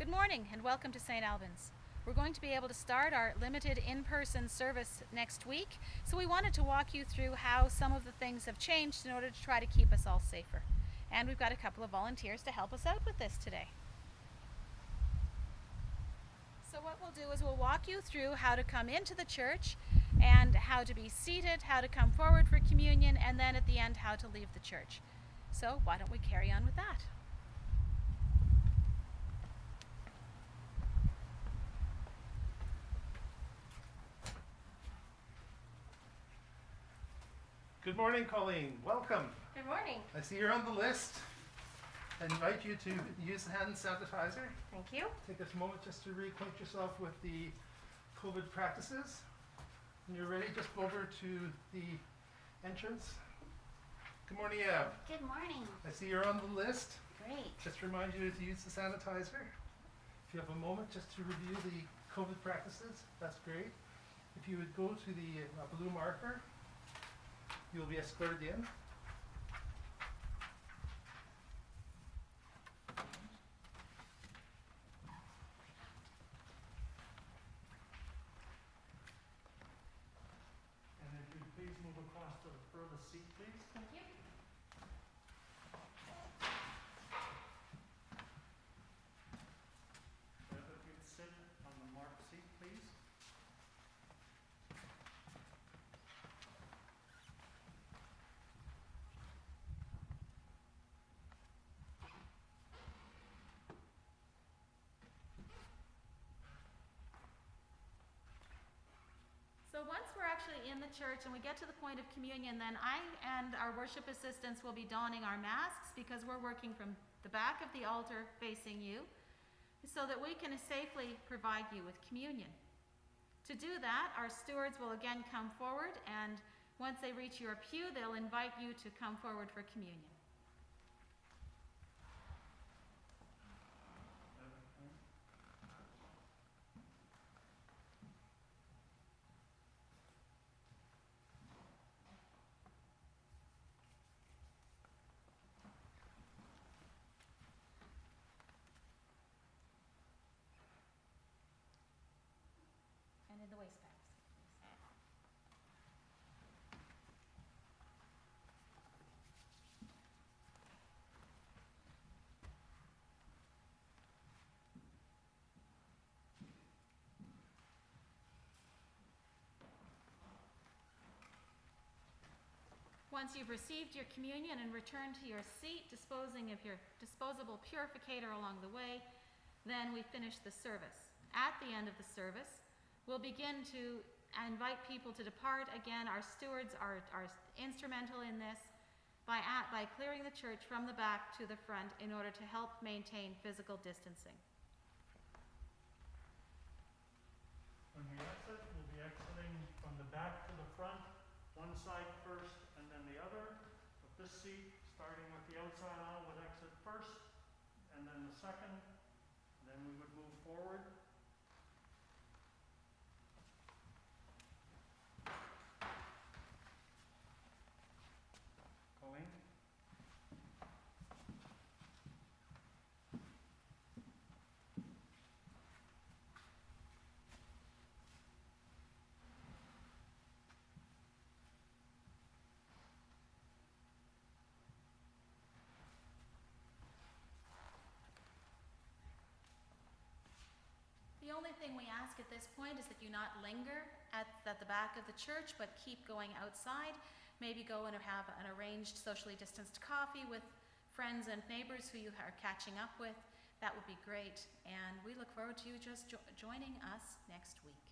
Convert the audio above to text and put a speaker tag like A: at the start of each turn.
A: Good morning and welcome to St. Albans. We're going to be able to start our limited in-person service next week, so we wanted to walk you through how some of the things have changed in order to try to keep us all safer. And we've got a couple of volunteers to help us out with this today. So what we'll do is we'll walk you through how to come into the church and how to be seated, how to come forward for communion, and then at the end how to leave the church. So why don't we carry on with that?
B: Good morning, Colleen. Welcome.
C: Good morning.
B: I see you're on the list. I invite you to use the hand sanitizer.
C: Thank you.
B: Take this moment just to reacquaint yourself with the COVID practices. When you're ready, just go over to the entrance. Good morning, Eb.
C: Good morning.
B: I see you're on the list.
C: Great.
B: Just remind you to use the sanitizer. If you have a moment just to review the COVID practices, that's great. If you would go to the blue marker, you'll be escorted in. And if you please move across to the furthest seat, please.
C: Thank you.
B: If you'd sit on the marked seat, please.
A: So once we're actually in the church and we get to the point of communion, then I and our worship assistants will be donning our masks because we're working from the back of the altar facing you so that we can safely provide you with communion. To do that, our stewards will again come forward, and once they reach your pew, they'll invite you to come forward for communion. And in the waste bags. Once you've received your communion and returned to your seat, disposing of your disposable purificator along the way, then we finish the service. At the end of the service, we'll begin to invite people to depart. Again, our stewards are instrumental in this by clearing the church from the back to the front in order to help maintain physical distancing.
D: When we exit, we'll be exiting from the back to the front, one side first and then the other. With this seat, starting with the outside aisle, would exit first and then the second. Then we would move forward. Colleen?
A: The only thing we ask at this point is that you not linger at the back of the church, but keep going outside. Maybe go and have an arranged socially distanced coffee with friends and neighbors who you are catching up with. That would be great. And we look forward to you just joining us next week.